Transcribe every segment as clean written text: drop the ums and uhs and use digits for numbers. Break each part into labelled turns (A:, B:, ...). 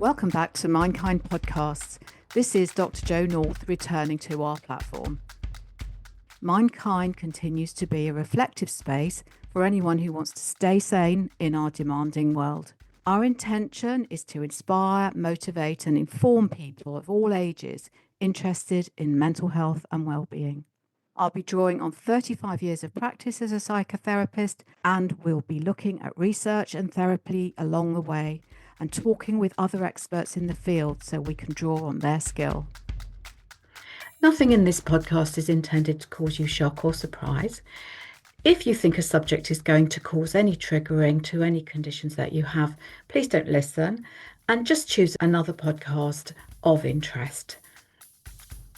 A: Welcome back to Mindkind Podcasts. This is Dr. Jo North returning to our platform. Mindkind continues to be a reflective space for anyone who wants to stay sane in our demanding world. Our intention is to inspire, motivate and inform people of all ages interested in mental health and well-being. I'll be drawing on 35 years of practice as a psychotherapist, and we'll be looking at research and therapy along the way and talking with other experts in the field so we can draw on their skill. Nothing in this podcast is intended to cause you shock or surprise. If you think a subject is going to cause any triggering to any conditions that you have, please don't listen and just choose another podcast of interest.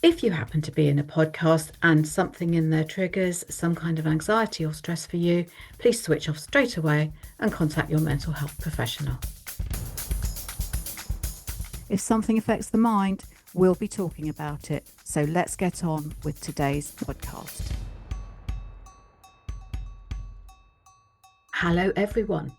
A: If you happen to be in a podcast and something in there triggers some kind of anxiety or stress for you, please switch off straight away and contact your mental health professional. If something affects the mind, we'll be talking about it. So let's get on with today's podcast. Hello, everyone.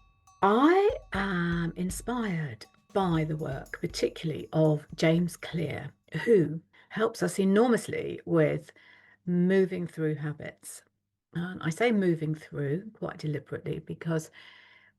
A: I am inspired by the work, particularly of James Clear, who helps us enormously with moving through habits. And I say moving through quite deliberately because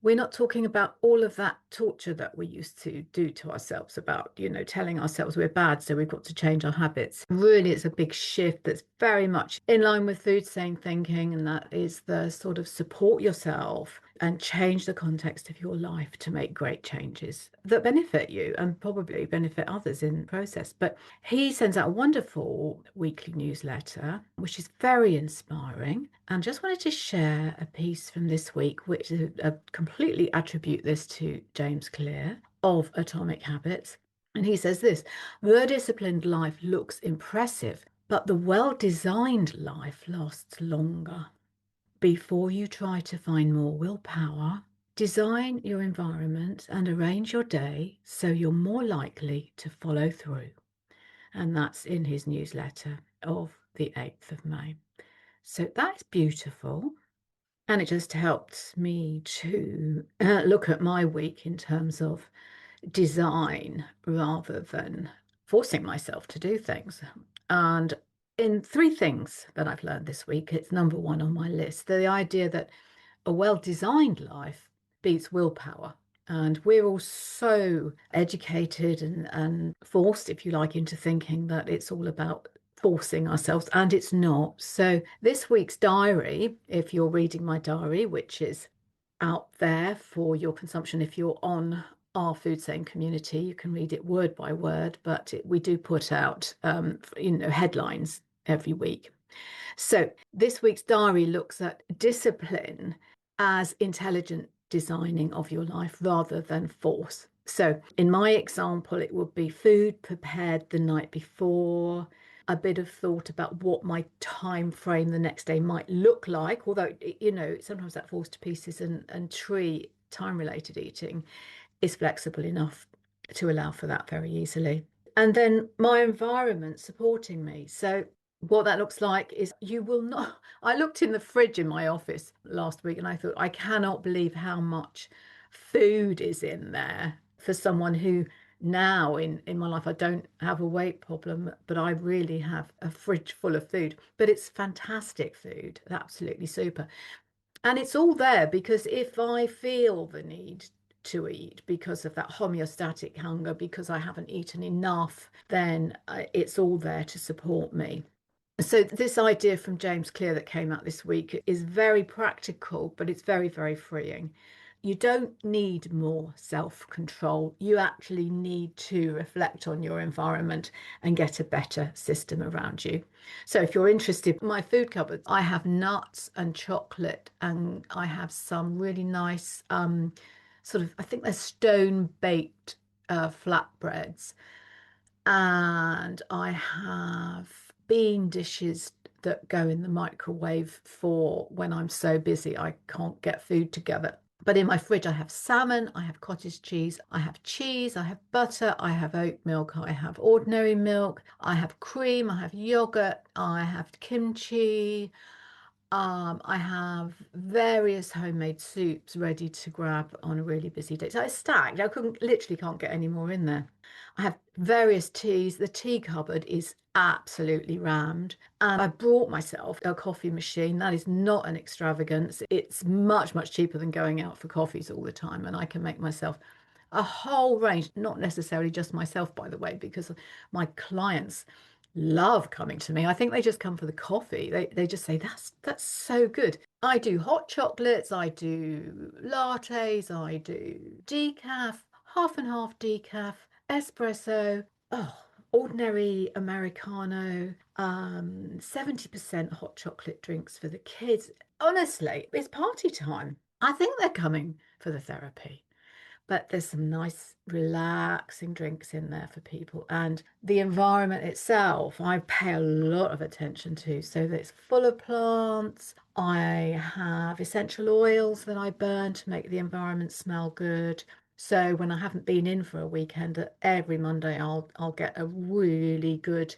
A: we're not talking about all of that torture that we used to do to ourselves about, telling ourselves we're bad, so we've got to change our habits. Really, it's a big shift that's very much in line with food sane thinking, and that is the sort of support yourself and change the context of your life to make great changes that benefit you and probably benefit others in the process. But he sends out a wonderful weekly newsletter, which is very inspiring. And just wanted to share a piece from this week, which is completely attribute this to James Clear of Atomic Habits. And he says this: the disciplined life looks impressive, but the well-designed life lasts longer. Before you try to find more willpower, design your environment and arrange your day so you're more likely to follow through. And that's in his newsletter of the 8th of May. So that's beautiful. And it just helped me to look at my week in terms of design rather than forcing myself to do things. And in 3 things that I've learned this week, it's number 1 on my list, the idea that a well-designed life beats willpower. And we're all so educated and forced, if you like, into thinking that it's all about forcing ourselves, and it's not. So this week's diary, if you're reading my diary, which is out there for your consumption, if you're on our food sane community, you can read it word by word, but we do put out headlines every week. So this week's diary looks at discipline as intelligent designing of your life rather than force. So in my example, it would be food prepared the night before, a bit of thought about what my time frame the next day might look like, although, sometimes that falls to pieces, and tree time-related eating is flexible enough to allow for that very easily. And then my environment supporting me. So what that looks like is you will not... I looked in the fridge in my office last week and I thought, I cannot believe how much food is in there for someone who now in my life, I don't have a weight problem, but I really have a fridge full of food. But it's fantastic food, absolutely super. And it's all there because if I feel the need to eat because of that homeostatic hunger, because I haven't eaten enough, then it's all there to support me. So this idea from James Clear that came out this week is very practical, but it's very, very freeing. You don't need more self-control. You actually need to reflect on your environment and get a better system around you. So if you're interested, my food cupboard, I have nuts and chocolate, and I have some really nice I think they're stone baked flatbreads. And I have bean dishes that go in the microwave for when I'm so busy I can't get food together. But in my fridge, I have salmon, I have cottage cheese, I have butter, I have oat milk, I have ordinary milk, I have cream, I have yogurt, I have kimchi, I have various homemade soups ready to grab on a really busy day. So it's stacked. I couldn't literally can't get any more in there. I have various teas. The tea cupboard is absolutely rammed. And I brought myself a coffee machine. That is not an extravagance. It's much, much cheaper than going out for coffees all the time. And I can make myself a whole range, not necessarily just myself, by the way, because my clients love coming to me. I think they just come for the coffee. They just say, that's so good. I do hot chocolates, I do lattes, I do decaf, half and half decaf, espresso, oh, ordinary Americano, 70% hot chocolate drinks for the kids. Honestly, it's party time. I think they're coming for the therapy. But there's some nice, relaxing drinks in there for people. And the environment itself, I pay a lot of attention to. So that it's full of plants. I have essential oils that I burn to make the environment smell good. So when I haven't been in for a weekend, every Monday I'll get a really good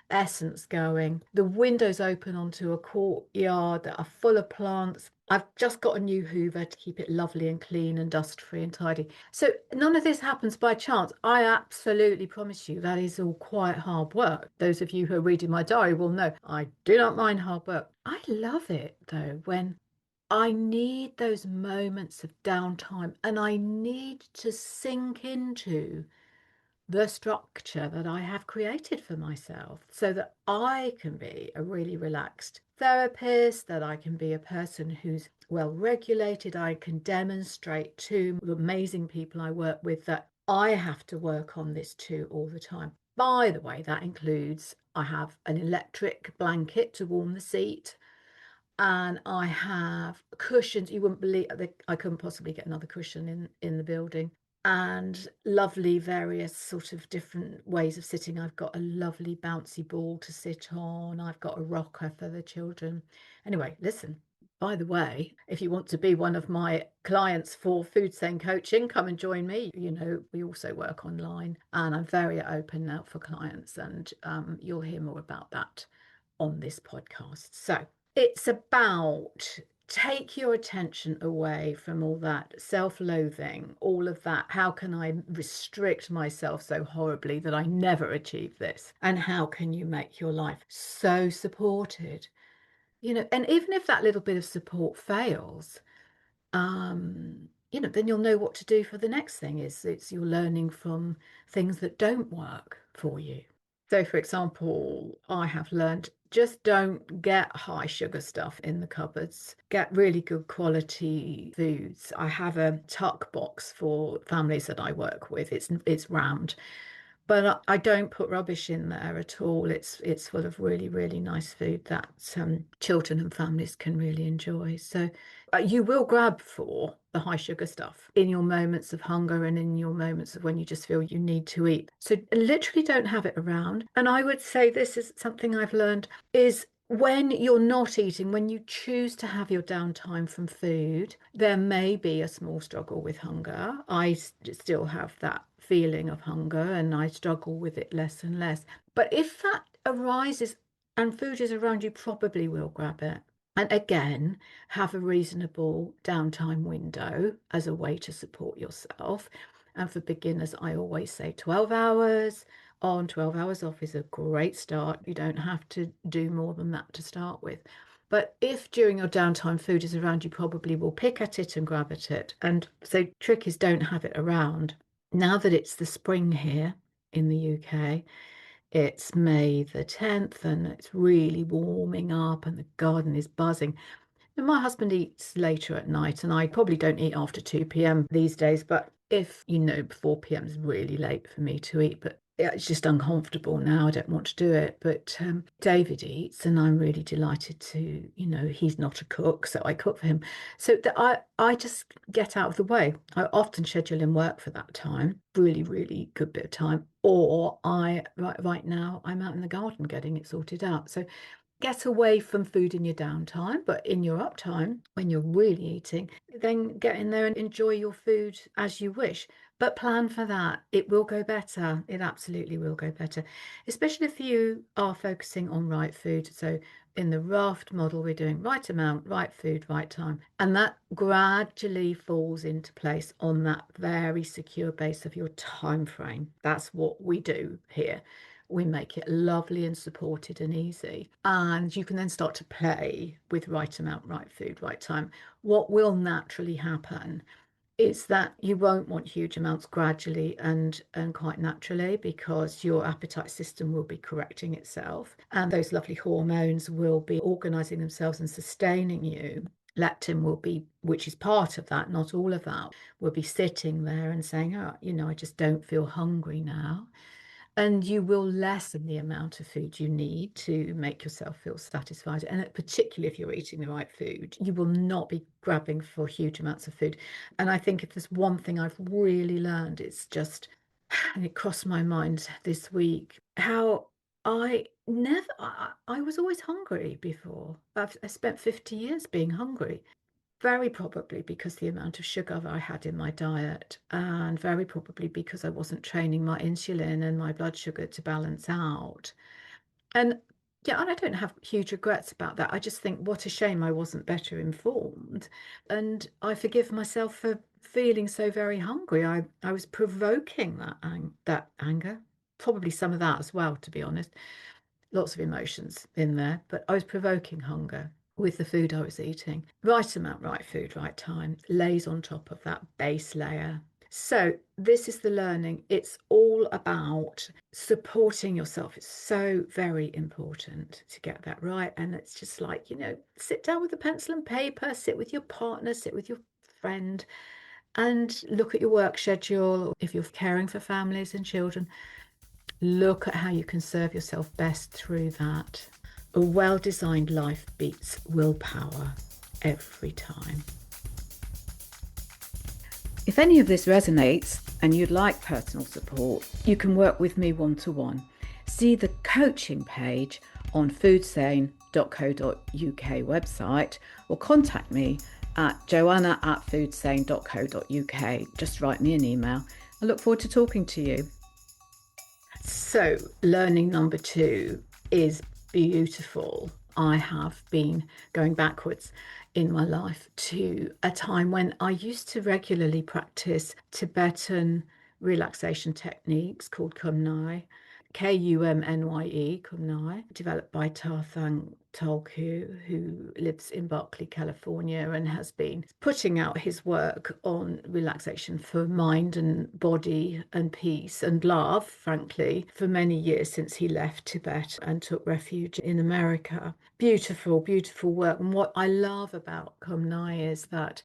A: essence going. The windows open onto a courtyard that are full of plants. I've just got a new Hoover to keep it lovely and clean and dust free and tidy. So none of this happens by chance. I absolutely promise you that is all quite hard work. Those of you who are reading my diary will know I do not mind hard work. I love it though when I need those moments of downtime and I need to sink into the structure that I have created for myself so that I can be a really relaxed therapist, that I can be a person who's well regulated. I can demonstrate to the amazing people I work with that I have to work on this too all the time. By the way, that includes I have an electric blanket to warm the seat. And I have cushions. You wouldn't believe I couldn't possibly get another cushion in the building and lovely various sort of different ways of sitting. I've got a lovely bouncy ball to sit on. I've got a rocker for the children. Anyway, listen. By the way, if you want to be one of my clients for food sane coaching, come and join me. You know, we also work online and I'm very open now for clients, and you'll hear more about that on this podcast. So it's about take your attention away from all that self-loathing, all of that. How can I restrict myself so horribly that I never achieve this? And how can you make your life so supported? You know, and even if that little bit of support fails, then you'll know what to do for the next thing. It's you're learning from things that don't work for you. So, for example, I have learned just don't get high sugar stuff in the cupboards. Get really good quality foods. I have a tuck box for families that I work with. It's round, but I don't put rubbish in there at all. It's full of really, really nice food that children and families can really enjoy. So you will grab for the high sugar stuff in your moments of hunger and in your moments of when you just feel you need to eat. So literally don't have it around. And I would say this is something I've learned is when you're not eating, when you choose to have your downtime from food, there may be a small struggle with hunger. Still have that feeling of hunger and I struggle with it less and less. But if that arises and food is around, you probably will grab it. And again, have a reasonable downtime window as a way to support yourself. And for beginners, I always say 12 hours on, 12 hours off is a great start. You don't have to do more than that to start with. But if during your downtime food is around, you probably will pick at it and grab at it. And so trick is don't have it around. Now that it's the spring here in the UK, it's May the 10th and it's really warming up and the garden is buzzing. And my husband eats later at night, and I probably don't eat after 2 p.m. these days. But if 4 p.m. is really late for me to eat, but yeah, it's just uncomfortable now. I don't want to do it. But David eats, and I'm really delighted to, he's not a cook, so I cook for him. So that I just get out of the way. I often schedule in work for that time, really, really good bit of time. Or right now I'm out in the garden getting it sorted out. So get away from food in your downtime, but in your uptime, when you're really eating, then get in there and enjoy your food as you wish. But plan for that. It will go better. It absolutely will go better, especially if you are focusing on right food. So In the raft model, we're doing right amount, right food, right time. And that gradually falls into place on that very secure base of your time frame. That's what we do here. We make it lovely and supported and easy. And you can then start to play with right amount, right food, right time. What will naturally happen is that you won't want huge amounts gradually and quite naturally, because your appetite system will be correcting itself and those lovely hormones will be organizing themselves and sustaining you. Leptin will be, which is part of that, not all of that, will be sitting there and saying, oh, I just don't feel hungry now. And you will lessen the amount of food you need to make yourself feel satisfied. And particularly if you're eating the right food, you will not be grabbing for huge amounts of food. And I think if there's one thing I've really learned, it's just, and it crossed my mind this week, how I was always hungry before. I spent 50 years being hungry. Very probably because the amount of sugar I had in my diet, and very probably because I wasn't training my insulin and my blood sugar to balance out. And yeah, and I don't have huge regrets about that. I just think what a shame I wasn't better informed. And I forgive myself for feeling so very hungry. I was provoking that anger, probably some of that as well, to be honest. Lots of emotions in there, but I was provoking hunger with the food I was eating. Right amount, right food, right time lays on top of that base layer. So this is the learning. It's all about supporting yourself. It's so very important to get that right. And it's just like, sit down with a pencil and paper, sit with your partner, sit with your friend, and look at your work schedule. If you're caring for families and children, look at how you can serve yourself best through that. A well-designed life beats willpower every time. If any of this resonates and you'd like personal support, you can work with me one-to-one. See the coaching page on foodsane.co.uk website, or contact me at joanna@foodsane.co.uk. Just write me an email. I look forward to talking to you. So, learning number 2 is beautiful. I have been going backwards in my life to a time when I used to regularly practice Tibetan relaxation techniques called Kumnai, Kumnye, Kumnai, developed by Tarthang Tolku, who lives in Berkeley, California, and has been putting out his work on relaxation for mind and body and peace and love, frankly, for many years since he left Tibet and took refuge in America. Beautiful, beautiful work. And what I love about Kumnai is that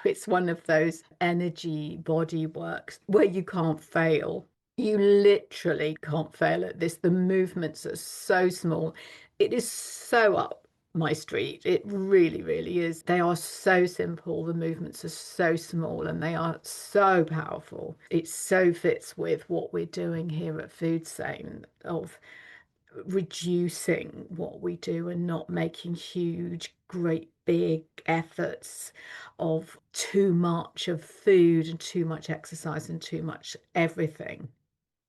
A: it's one of those energy body works where you can't fail. You literally can't fail at this. The movements are so small. It is so up my street. It really, really is. They are so simple. The movements are so small and they are so powerful. It so fits with what we're doing here at Food Sane, of reducing what we do and not making huge, great big efforts of too much of food and too much exercise and too much everything.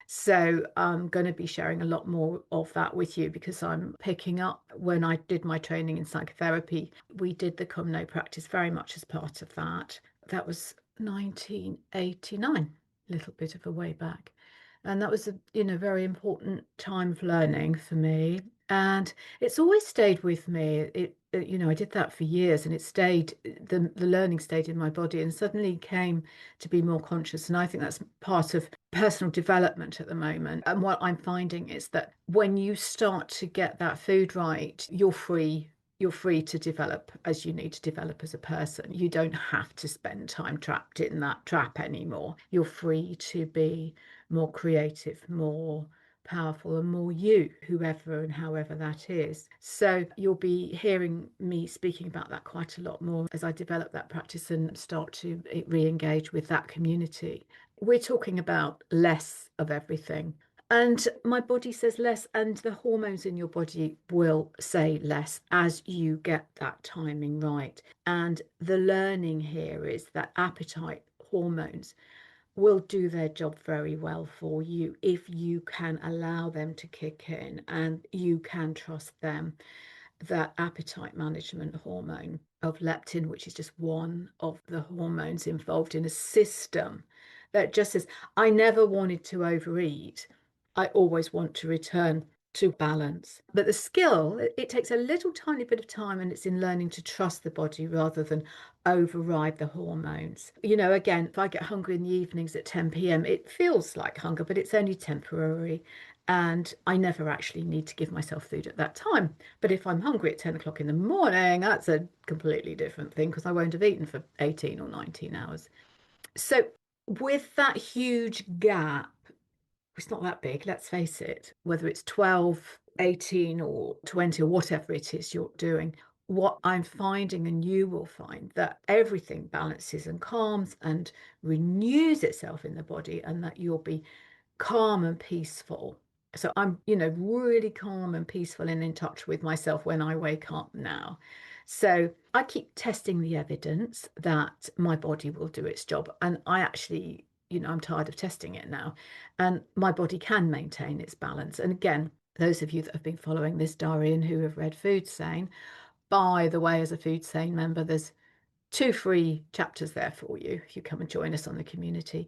A: So I'm going to be sharing a lot more of that with you, because I'm picking up, when I did my training in psychotherapy, we did the Kumno practice very much as part of that. That was 1989, a little bit of a way back. And that was a very important time of learning for me. And it's always stayed with me. I did that for years, and it stayed, the learning stayed in my body and suddenly came to be more conscious. And I think that's part of personal development at the moment. And what I'm finding is that when you start to get that food right, you're free. You're free to develop as you need to develop as a person. You don't have to spend time trapped in that trap anymore. You're free to be more creative, more powerful, and more you, whoever and however that is. So you'll be hearing me speaking about that quite a lot more as I develop that practice and start to re-engage with that community. We're talking about less of everything. And my body says less, and the hormones in your body will say less as you get that timing right. And the learning here is that appetite hormones will do their job very well for you if you can allow them to kick in and you can trust them. that appetite management hormone of leptin, which is just one of the hormones involved in a system that just says, I never wanted to overeat. I always want to return to balance. But the skill, it takes a little tiny bit of time, and it's in learning to trust the body rather than override the hormones. Again, if I get hungry in the evenings at 10 p.m., it feels like hunger, but it's only temporary. And I never actually need to give myself food at that time. But if I'm hungry at 10 o'clock in the morning, that's a completely different thing because I won't have eaten for 18 or 19 hours. So, with that huge gap, it's not that big, let's face it, whether it's 12, 18, or 20, or whatever it is you're doing. What I'm finding, and you will find, that everything balances and calms and renews itself in the body, and that you'll be calm and peaceful. So I'm, really calm and peaceful and in touch with myself when I wake up now. So I keep testing the evidence that my body will do its job. And I actually, I'm tired of testing it now. And my body can maintain its balance. And again, those of you that have been following this diary and who have read Food Sane, by the way, as a Food Sane member, there's 2 free chapters there for you if you come and join us on the community.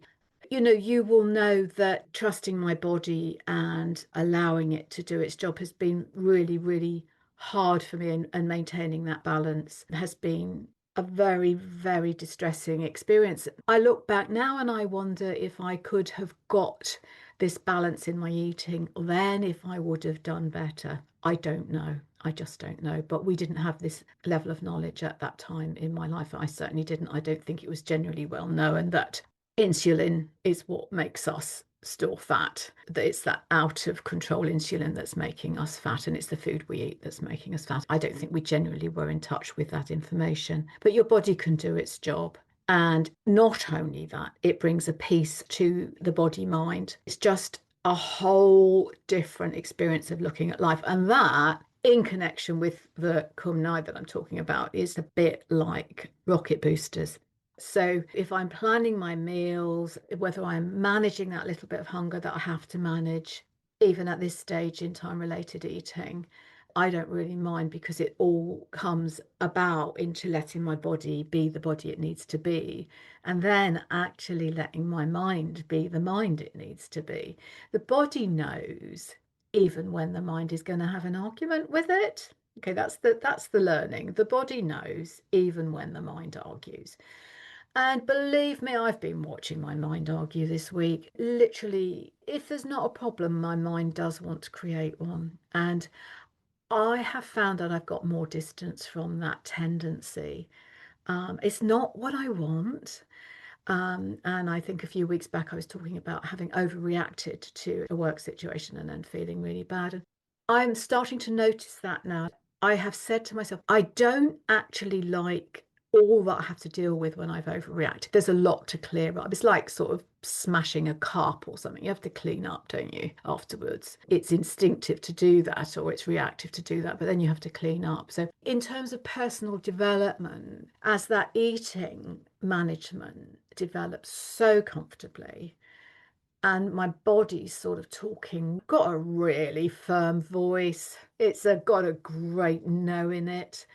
A: You will know that trusting my body and allowing it to do its job has been really, really hard for me, and maintaining that balance has been a very, very distressing experience. I look back now and I wonder if I could have got this balance in my eating, then if I would have done better. I don't know. I just don't know. But we didn't have this level of knowledge at that time in my life. I certainly didn't. I don't think it was generally well known that insulin is what makes us store fat, that it's that out of control insulin that's making us fat, and it's the food we eat that's making us fat. I don't think we generally were in touch with that information, but your body can do its job. And not only that, it brings a peace to the body mind. It's just a whole different experience of looking at life. And that, in connection with the Kumnai that I'm talking about, is a bit like rocket boosters. So if I'm planning my meals, whether I'm managing that little bit of hunger that I have to manage, even at this stage in time-related eating, I don't really mind, because it all comes about into letting my body be the body it needs to be, and then actually letting my mind be the mind it needs to be. The body knows even when the mind is going to have an argument with it. Okay, that's the learning. The body knows even when the mind argues. And believe me, I've been watching my mind argue this week. Literally, if there's not a problem, my mind does want to create one. And I have found that I've got more distance from that tendency. It's not what I want. And I think a few weeks back, I was talking about having overreacted to a work situation and then feeling really bad. And I'm starting to notice that now. I have said to myself, I don't actually like all that I have to deal with when I've overreacted. There's a lot to clear up. It's like sort of smashing a cup or something. You have to clean up, don't you, afterwards? It's instinctive to do that, or it's reactive to do that, but then you have to clean up. So, in terms of personal development, as that eating management develops so comfortably, and my body's sort of talking, got a really firm voice. Got a great no in it.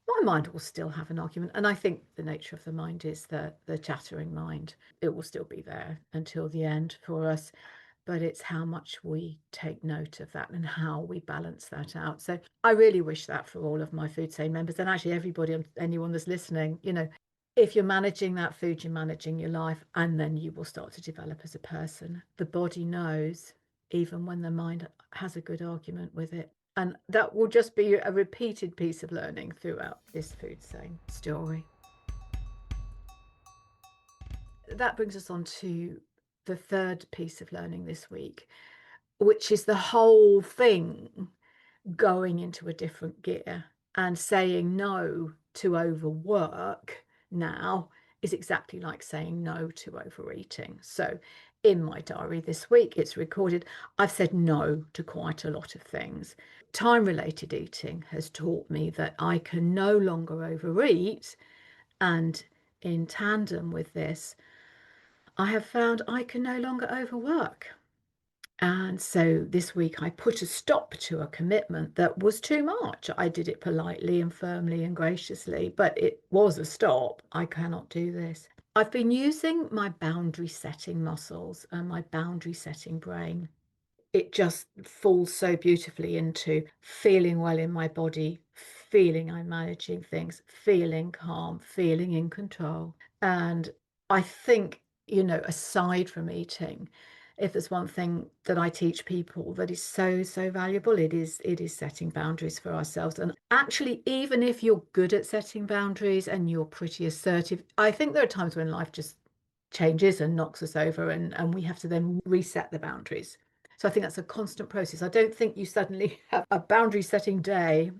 A: My mind will still have an argument, and I think the nature of the mind is the chattering mind. It will still be there until the end for us, but it's how much we take note of that and how we balance that out. So I really wish that for all of my Food Sane members, and actually everybody, anyone that's listening, if you're managing that food, you're managing your life, and then you will start to develop as a person. The body knows even when the mind has a good argument with it. And that will just be a repeated piece of learning throughout this Food Sane story. That brings us on to the third piece of learning this week, which is the whole thing going into a different gear, and saying no to overwork now is exactly like saying no to overeating. So in my diary this week, it's recorded, I've said no to quite a lot of things. Time-related eating has taught me that I can no longer overeat, and in tandem with this, I have found I can no longer overwork. And so this week I put a stop to a commitment that was too much. I did it politely and firmly and graciously, but it was a stop. I cannot do this. I've been using my boundary setting muscles and my boundary setting brain. It just falls so beautifully into feeling well in my body, feeling I'm managing things, feeling calm, feeling in control. And I think, aside from eating, if there's one thing that I teach people that is so, so valuable, it is setting boundaries for ourselves. And actually, even if you're good at setting boundaries and you're pretty assertive, I think there are times when life just changes and knocks us over and we have to then reset the boundaries. So I think that's a constant process. I don't think you suddenly have a boundary setting day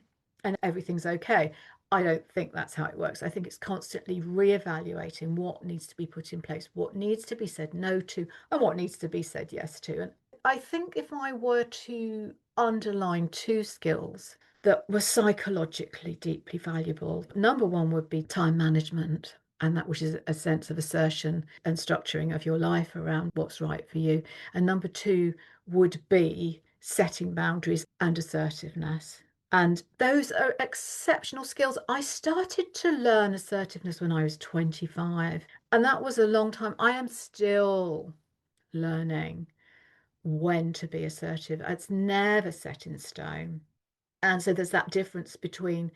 A: and everything's okay. I don't think that's how it works. I think it's constantly reevaluating what needs to be put in place, what needs to be said no to, and what needs to be said yes to. And I think if I were to underline two skills that were psychologically deeply valuable, number one would be time management. And that which is a sense of assertion and structuring of your life around what's right for you. And number two would be setting boundaries and assertiveness. And those are exceptional skills. I started to learn assertiveness when I was 25, and that was a long time. I am still learning when to be assertive. It's never set in stone. And so there's that difference between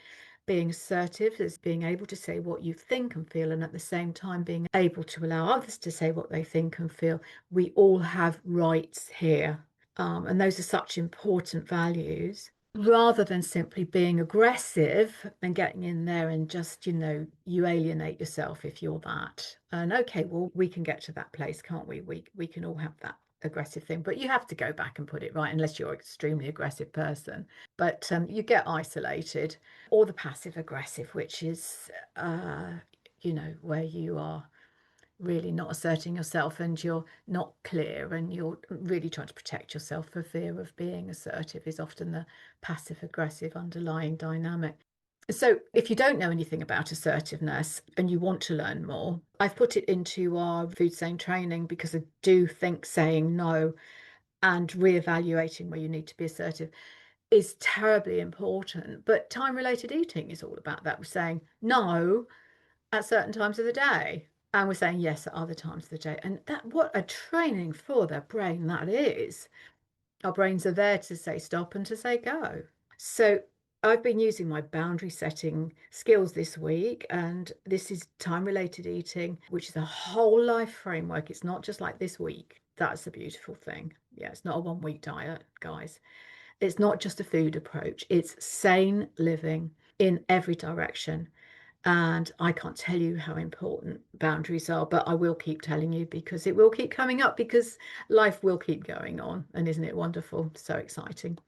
A: being assertive as being able to say what you think and feel, and at the same time being able to allow others to say what they think and feel. We all have rights here. And those are such important values rather than simply being aggressive and getting in there and just, you alienate yourself if you're that. And okay, well, we can get to that place, can't we? We can all have that aggressive thing, but you have to go back and put it right unless you're an extremely aggressive person. But you get isolated, or the passive aggressive, which is, where you are really not asserting yourself and you're not clear and you're really trying to protect yourself for fear of being assertive, is often the passive aggressive underlying dynamic. So if you don't know anything about assertiveness and you want to learn more, I've put it into our food sane training because I do think saying no and reevaluating where you need to be assertive is terribly important. But time related eating is all about that. We're saying no at certain times of the day. And we're saying yes at other times of the day. And that, what a training for the brain that is. Our brains are there to say stop and to say go. So I've been using my boundary setting skills this week, and this is time related eating, which is a whole life framework. It's not just like this week. That's the beautiful thing. Yeah, it's not a 1 week diet, guys. It's not just a food approach, it's sane living in every direction. And I can't tell you how important boundaries are, but I will keep telling you because it will keep coming up because life will keep going on. And isn't it wonderful? So exciting.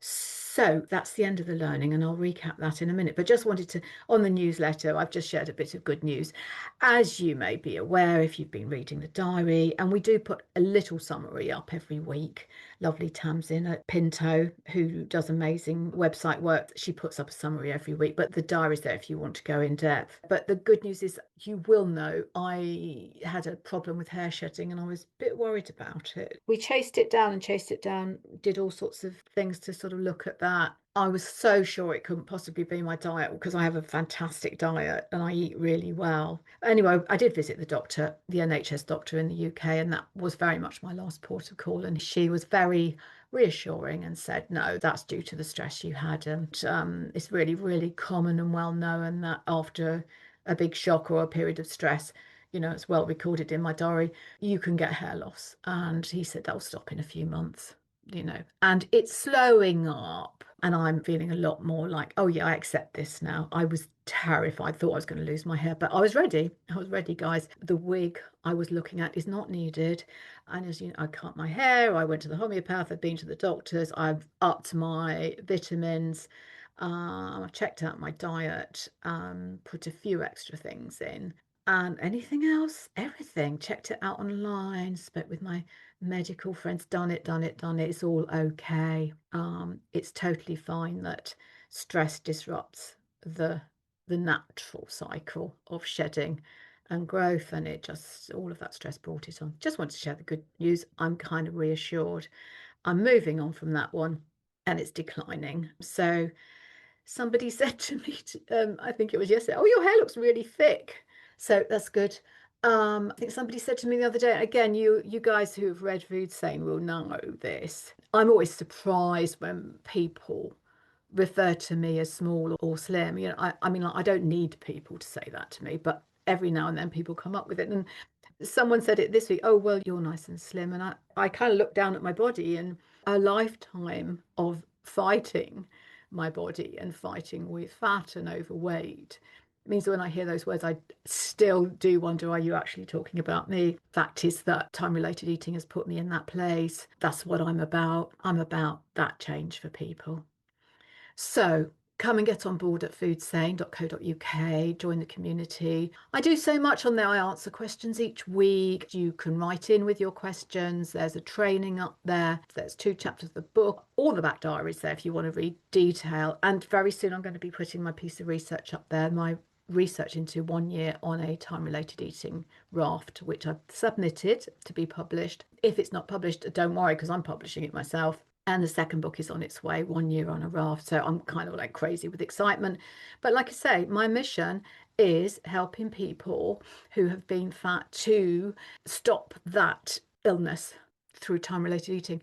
A: So that's the end of the learning, and I'll recap that in a minute. But just wanted to, on the newsletter, I've just shared a bit of good news. As you may be aware, if you've been reading the diary, and we do put a little summary up every week. Lovely Tamsin at Pinto, who does amazing website work, she puts up a summary every week. But the diary's there if you want to go in depth. But the good news is, you will know I had a problem with hair shedding and I was a bit worried about it. We chased it down and chased it down, did all sorts of things to sort of look at that. I was so sure it couldn't possibly be my diet because I have a fantastic diet and I eat really well. Anyway, I did visit the doctor, the NHS doctor in the UK, and that was very much my last port of call. And she was very reassuring and said, no, that's due to the stress you had. And it's really, really common and well known that after a big shock or a period of stress, it's well recorded in my diary, you can get hair loss. And he said that'll stop in a few months, and it's slowing up. And I'm feeling a lot more like, oh yeah, I accept this now. I was terrified, thought I was going to lose my hair, but I was ready. I was ready, guys. The wig I was looking at is not needed. And as you know, I cut my hair. I went to the homeopath. I've been to the doctors. I've upped my vitamins. I checked out my diet, put a few extra things in. And anything else, everything, checked it out online, spoke with my medical friends, done it, done it, done it. It's all okay. It's totally fine that stress disrupts the natural cycle of shedding. and growth, and it just, all of that stress brought it on. Just want to share the good news. I'm kind of reassured. I'm moving on from that one, and it's declining. So somebody said to me, I think it was yesterday, oh, your hair looks really thick. So that's good. I think somebody said to me the other day, again, you guys who've read Food Sane will know this. I'm always surprised when people refer to me as small or slim. You know, I mean, like, I don't need people to say that to me, but every now and then people come up with it. And someone said it this week, oh, well, you're nice and slim. And I kind of looked down at my body, and a lifetime of fighting my body and fighting with fat and overweight means when I hear those words, I still do wonder, are you actually talking about me? Fact is that time-related eating has put me in that place. That's what I'm about. I'm about that change for people. So come and get on board at foodsane.co.uk, join the community. I do so much on there. I answer questions each week. You can write in with your questions. There's a training up there. There's 2 chapters of the book. All the back diaries there if you want to read detail. And very soon I'm going to be putting my piece of research up there, my research into 1 year on a time-related eating raft, which I've submitted to be published. If it's not published, don't worry, because I'm publishing it myself. And the second book is on its way, 1 year on a raft. So I'm kind of like crazy with excitement. But like I say, my mission is helping people who have been fat to stop that illness through time-related eating.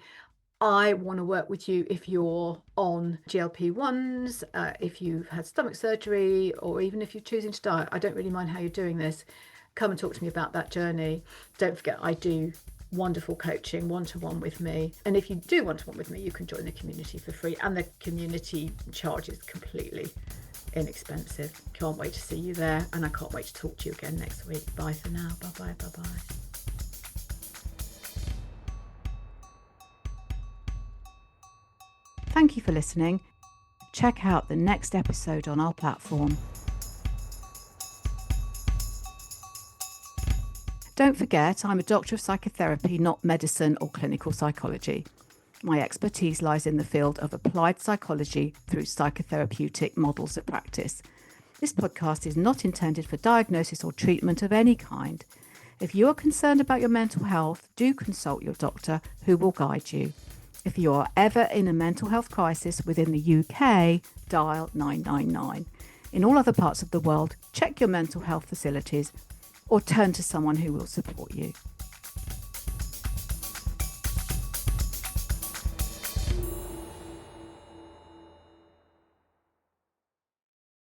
A: I want to work with you if you're on GLP-1s, if you've had stomach surgery, or even if you're choosing to diet. I don't really mind how you're doing this. Come and talk to me about that journey. Don't forget, I do wonderful coaching one-to-one with me. And if you do one-to-one with me, you can join the community for free. And the community charge is completely inexpensive. Can't wait to see you there. And I can't wait to talk to you again next week. Bye for now. Bye-bye. Bye-bye.
B: Thank you for listening. Check out the next episode on our platform. Don't forget, I'm a doctor of psychotherapy, not medicine or clinical psychology. My expertise lies in the field of applied psychology through psychotherapeutic models of practice. This podcast is not intended for diagnosis or treatment of any kind. If you are concerned about your mental health, do consult your doctor, who will guide you. If you are ever in a mental health crisis within the UK, dial 999. In all other parts of the world, check your mental health facilities or turn to someone who will support you.